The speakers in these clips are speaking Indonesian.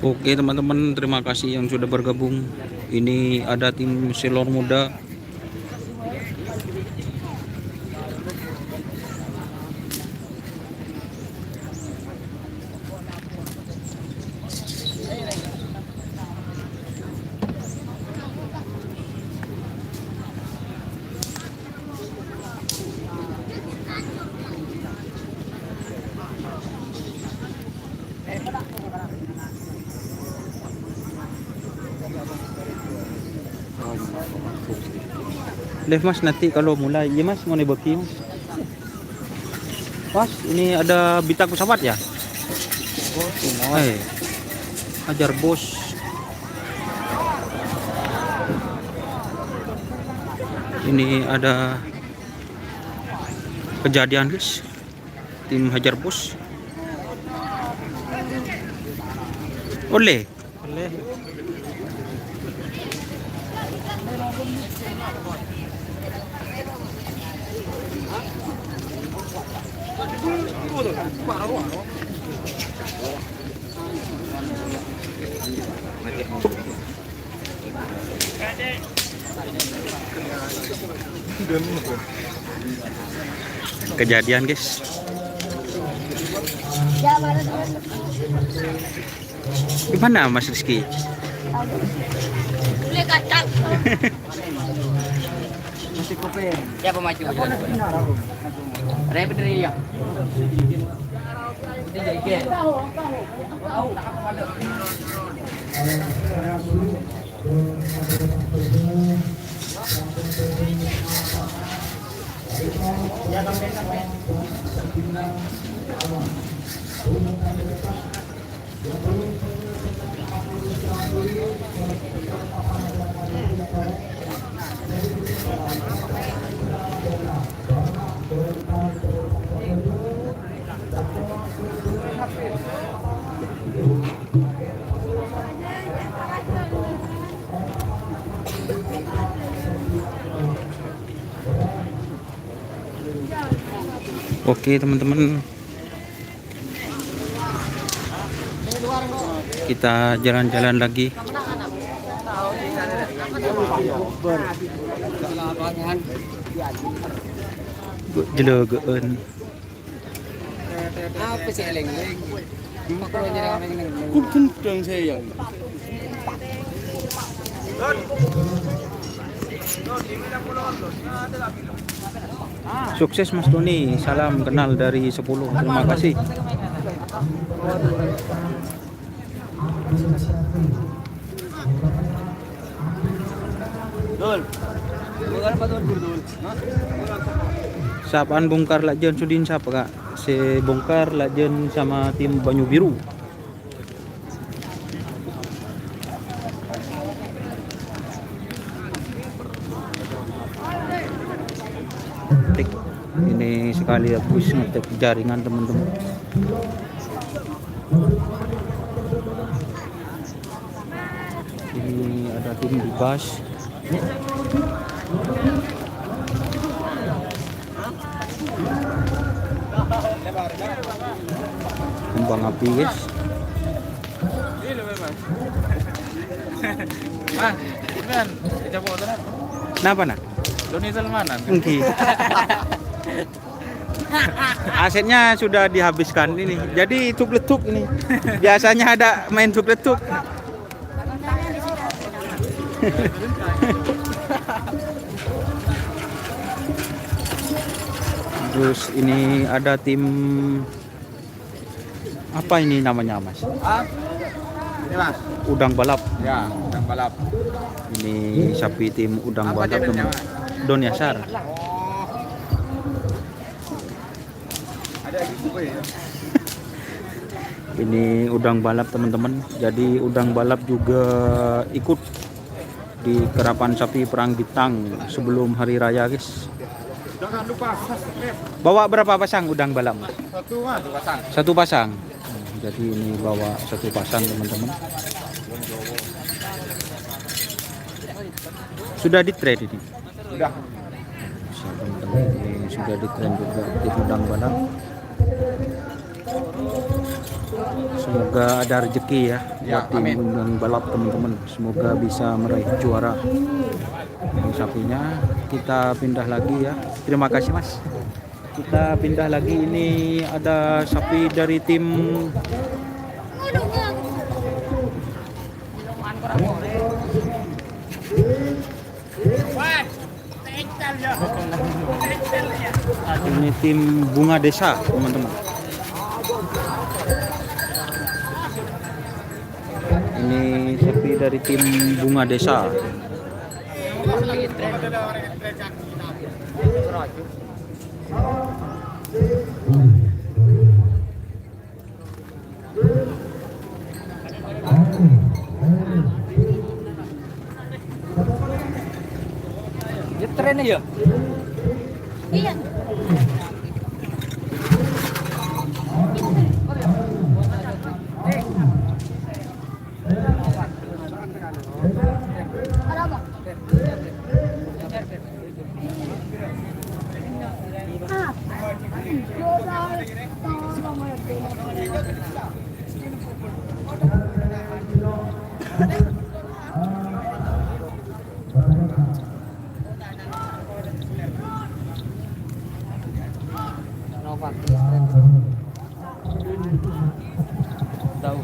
Oke teman-teman, terima kasih yang sudah bergabung. Ini ada tim Selor Muda. Deh mas, nanti kalau mulai ya mas mau nebaki mas. Mas, ini ada bintang pesawat ya? Ajar bos. Ini ada kejadian guys, tim hajar bos. Oleh. Kejadian guys. Gimana Mas Rizky? Beli kacang. Masih kopi. Siapa maju? Repot dari ya. Jadi ke. Oke teman-teman, kita jalan-jalan lagi. Jelegeun. Apa sih leng-leng? Makanya leng-leng. Kuntang saya. Sukses Mas Tony, salam kenal dari 10. Terima kasih. Sapaan bongkar lajen Sudin siapa kak? Si bongkar lajen sama tim Banyu Biru. Ini sekali habis ngetek jaringan teman-teman. Ini ada tim di bus. Kembang api guys. Kan, coba tenan. Kenapa nak? Doni Salmanan. Mungkin. Asetnya sudah dihabiskan ini. Jadi tuk-letuk ini. Biasanya ada main tuk-letuk. Terus ini ada tim apa ini namanya Mas? Ini Mas. Udang balap. Ya, udang balap. Ini sapi tim udang Apa balap channelnya, teman. Mas? Don Yasar. Ada gitu ya. Ini udang balap teman-teman. Jadi udang balap juga ikut di kerapan sapi perang bintang sebelum hari raya guys. Jangan lupa subscribe. Bawa berapa pasang udang balap? Satu Mas, pasang. Satu pasang. Jadi ini bawa satu pasang teman-teman. Sudah di trade ini. Udah. Teman-teman, ini sudah di trade juga tim udang balap. Semoga ada rezeki ya Ya, buat tim amin. udang balap teman-teman. Semoga bisa meraih juara. Ini sapinya kita pindah lagi ya. Terima kasih Mas. Kita pindah lagi, ini ada sapi dari tim ini tim bunga desa teman-teman. Ini sapi dari tim bunga desa. Dia tren ya? Iya. Ada apa? Tahu.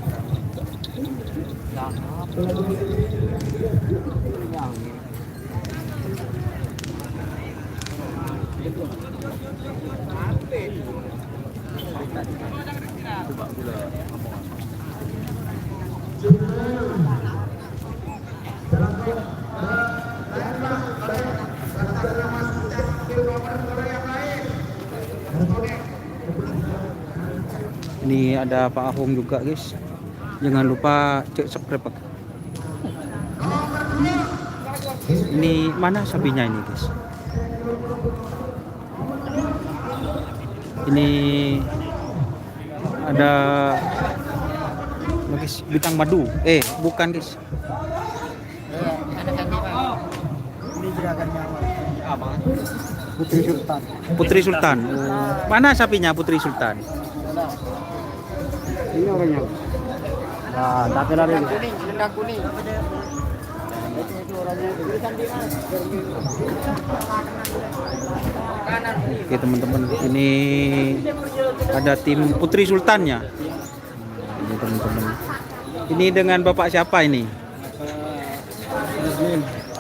Ini ada Pak Ahong juga guys. Jangan lupa cek subscribe Pak. Ini mana sapinya ini guys? Ini ada guys, bintang madu. Bukan guys. Ini gerakannya apa? Putri Sultan. Putri Sultan. Mana sapinya Putri Sultan? Ini orangnya. Nah, tapi lari. Kuning, lendang kuning. Itu orangnya. Oke teman-teman, ini ada tim Putri Sultannya. Ini teman-teman. Ini dengan Bapak siapa ini?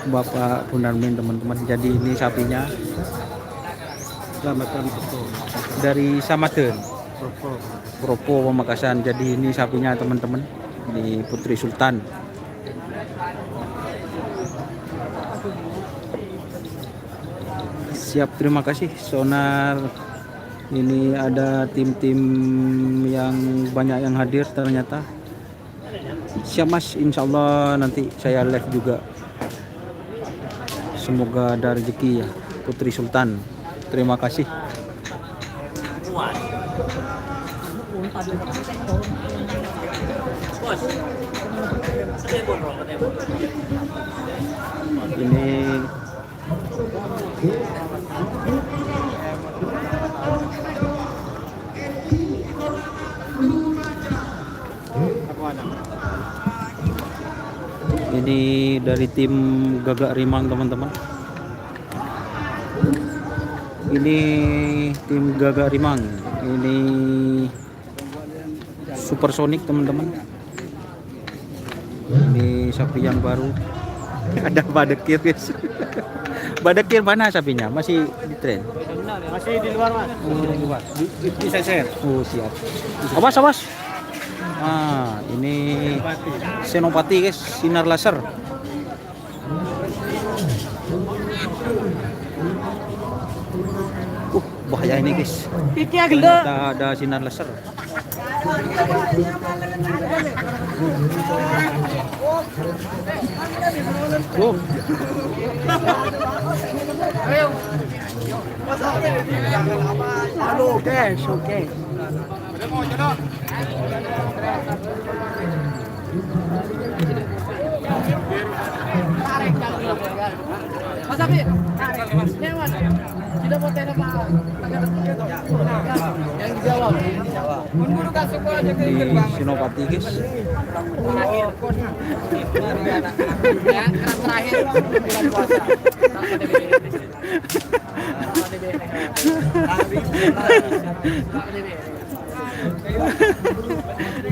Bapak Punarmin teman-teman. Jadi ini sapinya Selamatkan betul. dari Samaten, Propol. Propo Pamekasan. Jadi ini sapinya teman-teman. Ini Putri Sultan. Siap, terima kasih Sonar. Ini ada tim-tim yang banyak yang hadir ternyata. Siap Mas, insya Allah nanti saya live juga. Semoga ada rezeki ya Putri Sultan. Terima kasih. Ini ini dari tim Gagak Rimang teman-teman. Ini tim Gagak Rimang. Ini Supersonic teman-teman. Ini sapi yang baru. Ada Badekir guys. Badekir mana sapinya? Masih di tren? Masih di luar mas. Oh, di luar. Bisa share. Oh, siap. Awas, awas. Nah, ini senopati guys, sinar laser. Bahaya ini guys. Ada sinar laser. Oh. Halo guys, oke. Mas Abi, lewat. Tidak mau tanya Pak. Yang dijawab. Mundur kan semua aja ke Di senopati guys. terakhir. Ya, keras terakhir bulan puasa.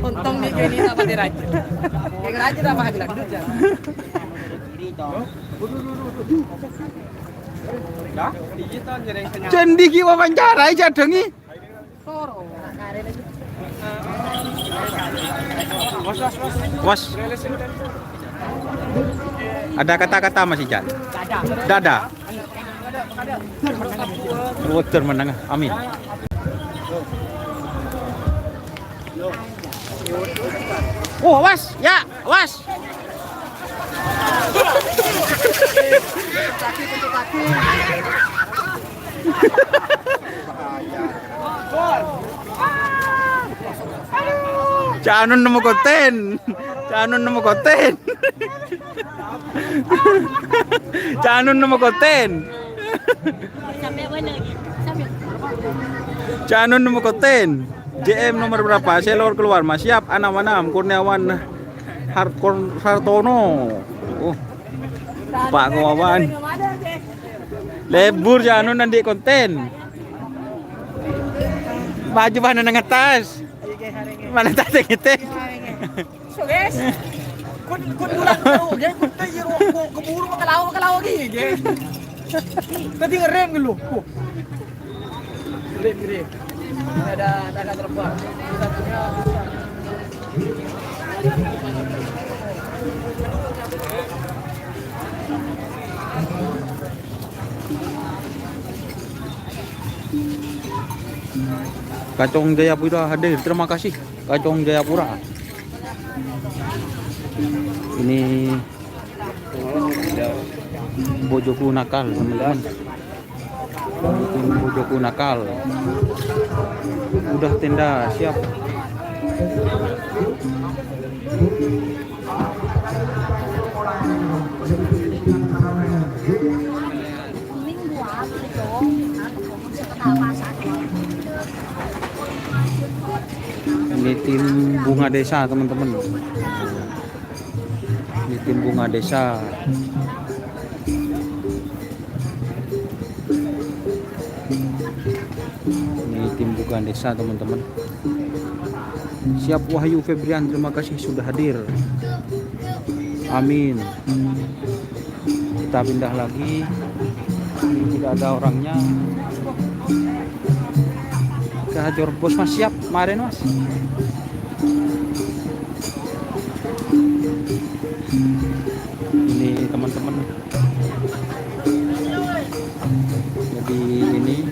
Untung nih kayak ini apa diraja. Kayak raja apa bilang kerja. Cendi ki wawancara aja dengi. Was. Ada kata-kata masih Jan? Dada. Water menengah. Amin. Oh, was. Ya, was. Canun nemu konten. Canun nemu konten. Canun nemu konten. Sampai mana lagi? Sampai. Canun nemu konten. JM nomor berapa? Selor keluar Mas. Siap. Anam Kurniawan Hartono. Oh. Pak Kawan. Lebur Canun nanti konten. Baju mana nang atas? Mana tas kita? So guys, kun bulan tahu, guys, kun tuh jero keburu makalaw lagi, guys. Tadi ngerem dulu. Ngerem. Ada terbang. Kacong Jayapura hadir, terima kasih Kacong Jayapura. Ini bojoku nakal teman-teman. Ini bojoku nakal. Udah tenda siap. Ini tim bunga desa teman-teman. Ini tim bunga desa. Ini tim bunga desa teman-teman. Siap Wahyu Febrian, terima kasih sudah hadir. Amin. Kita pindah lagi. Ini tidak ada orangnya. Hajar bos Mas, siap kemarin Mas. Ini teman-teman. Jadi ini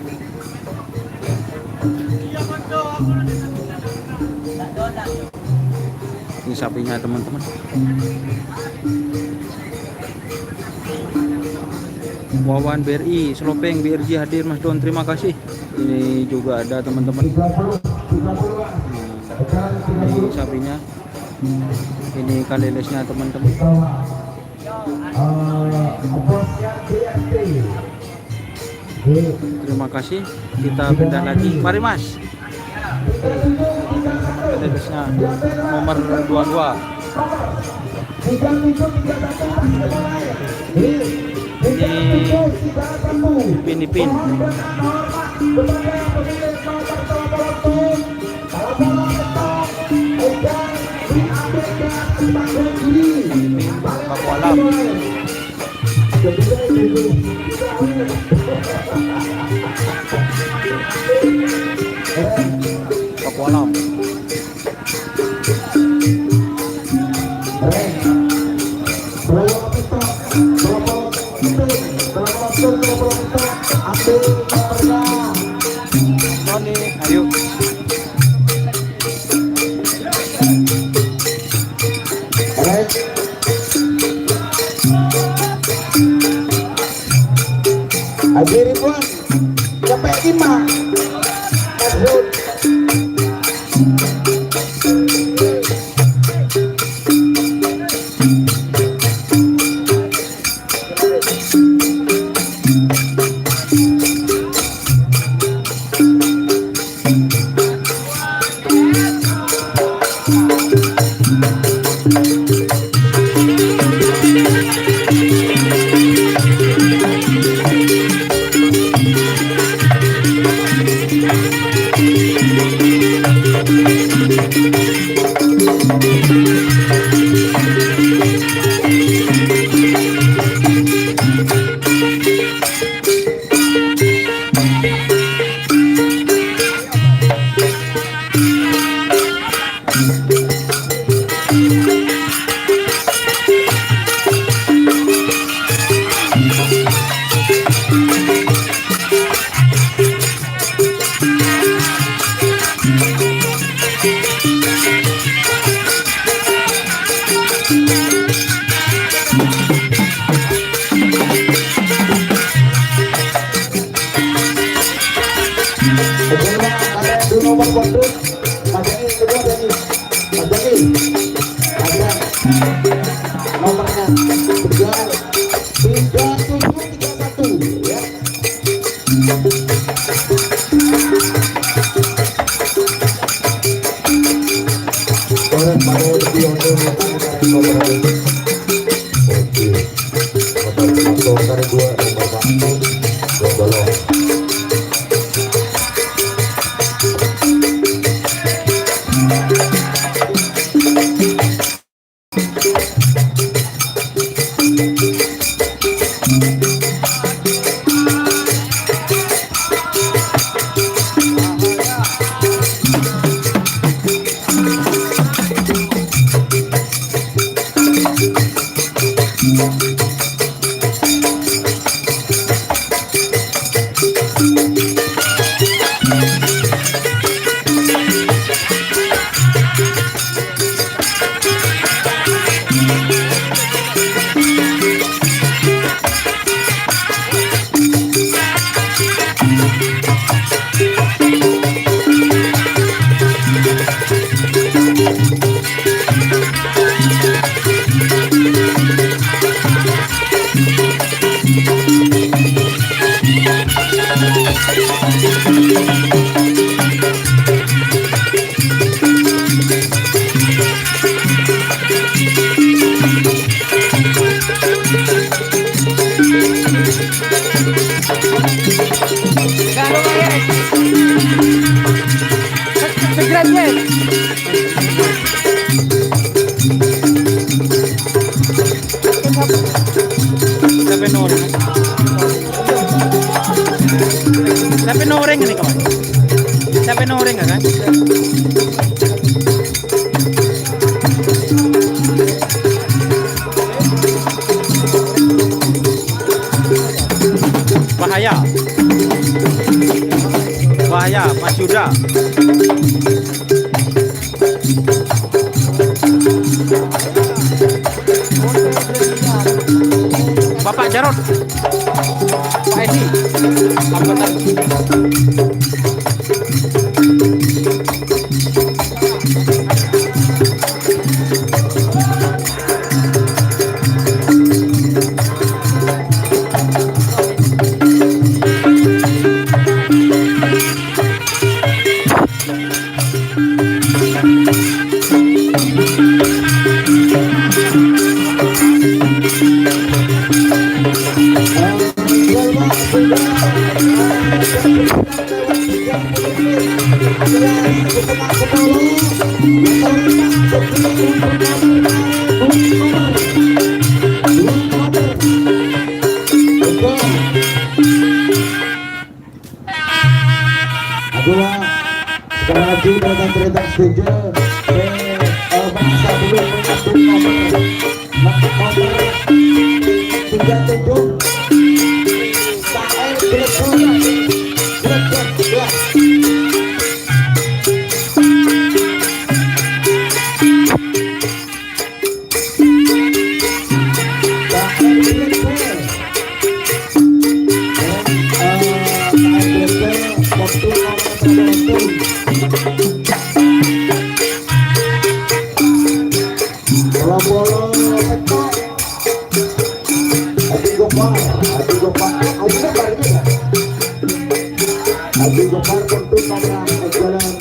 sapinya teman-teman. Wawan BRI, Selopeng BRJ hadir Mas Don, terima kasih. Ini juga ada teman-teman. Ini sapinya. Ini kalelesnya teman-teman. Terima kasih. Kita pindah lagi. Mari Mas. Kalelesnya nomor 22. Ini Ipin. Paku Alam. Pakualam. Noni, ayo. Hadirin pun sampai 5 Masuk. Sampai noreng nih kawan. Sampai noreng kan? Bahaya. Bahaya, Mas Yuda. Bapak Jarot. Pak Edi. Hambatan. Laju datang kereta setuju. Bangsa belum mengatur nomor 37. KL Adi Gopar untuk nomor jalan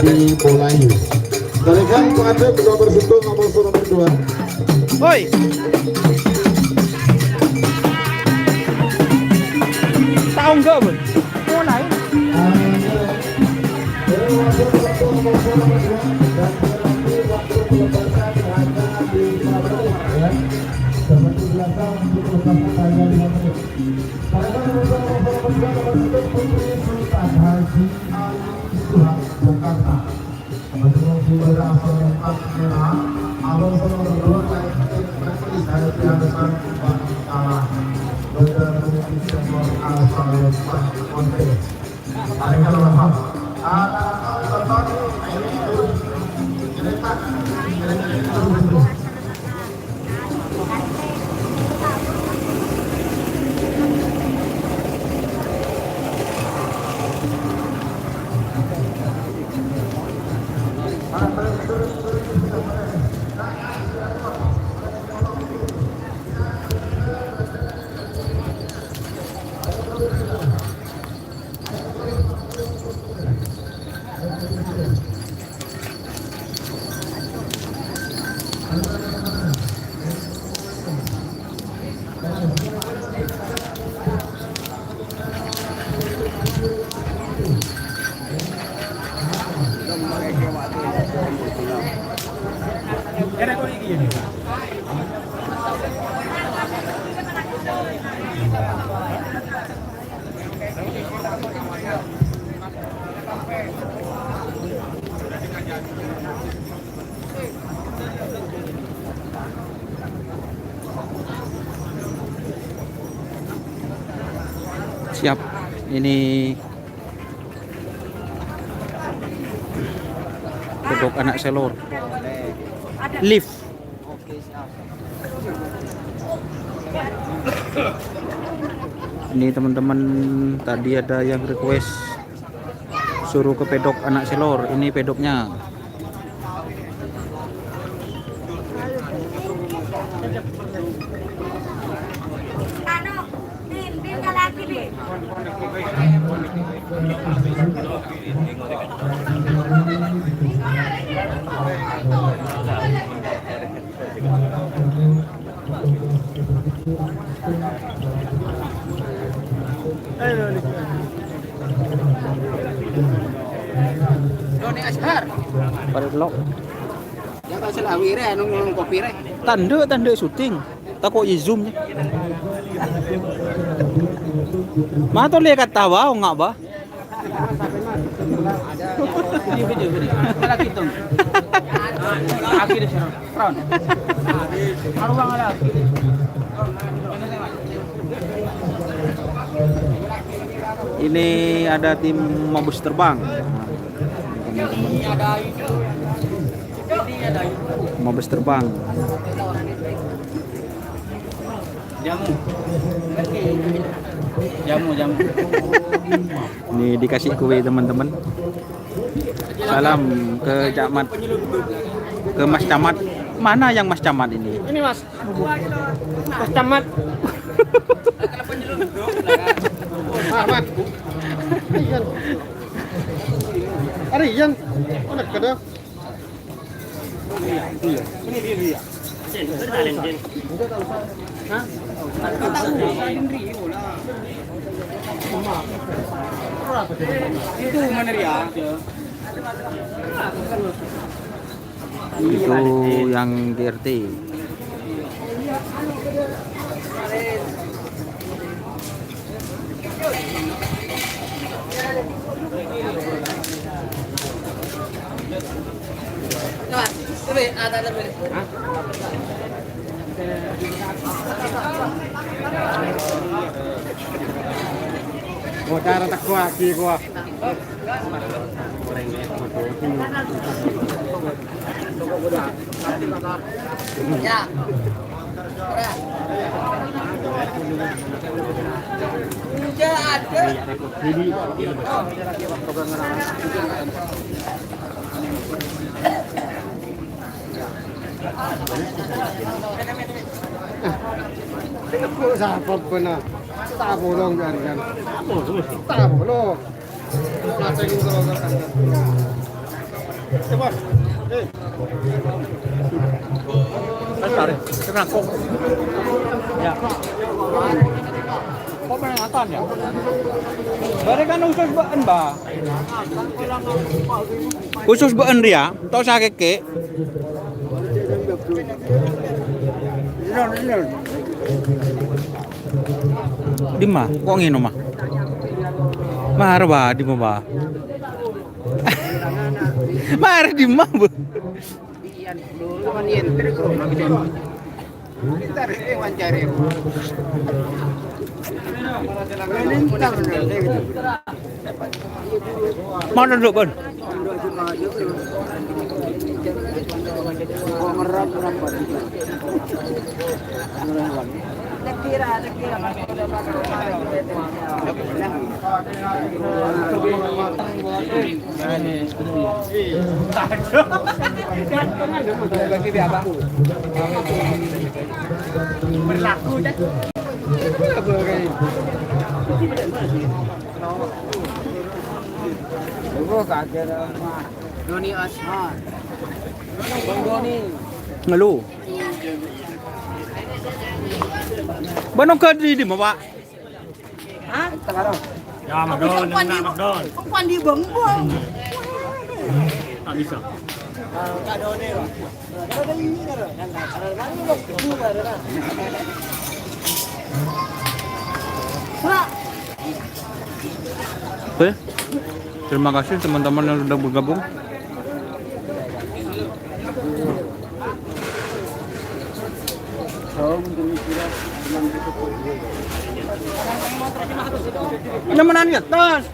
dimulai. Silakan Pak Adep nomor 1 nomor 2. Woi. Tahu enggak, Bun? Mulai. Siap. Ini Pedok Anak Selor. Lift. Ini teman-teman tadi ada yang request suruh ke Pedok Anak Selor. Ini pedoknya. Doni Ashar. Pada delok. Yang tak salah wire nung kopi re. Tanda syuting. Takut zoom nya. Mah to lihat tawa enggak ba? Video. Kita lagi hitung. Akhir sekarang. Round. Haruang ala. Ini ada tim Mabus Terbang. Ini ada itu. Ini ada itu. Mabus Terbang. Jamu. Ini dikasih kue teman-teman. Salam ke Camat. Ke Mas Camat. Mana yang Mas Camat ini? Ini Mas. Mas Camat. Ahmad. Arian. Mana kada? Ini dia. Hah? Itu mana dia? Itu yang GRT. Oh, cara tak kuat sih gua. Ya. Udah ada. Aku sapap pernah. Tak bolong kan. Tak bolong. Macam itu kalau kan. Ya. Kok peringatan ya? Bare kan usus been, Mbak. Usus been dia, tok sakeke. Di mah, kok ngino mah? Mahar ba di mah ba? Mahar di mah, Bu. Mau duduk, Bun? Berlaku dah. Doni Asman. Bang Doni. Ngeluh. Banong ka di mah, Pak? Hah? Takarong. Ya, McDonald, nak McDonald. Kung di bembong. Tak bisa. Oke. Terima kasih teman-teman yang sudah bergabung. Nyaman ya, tos.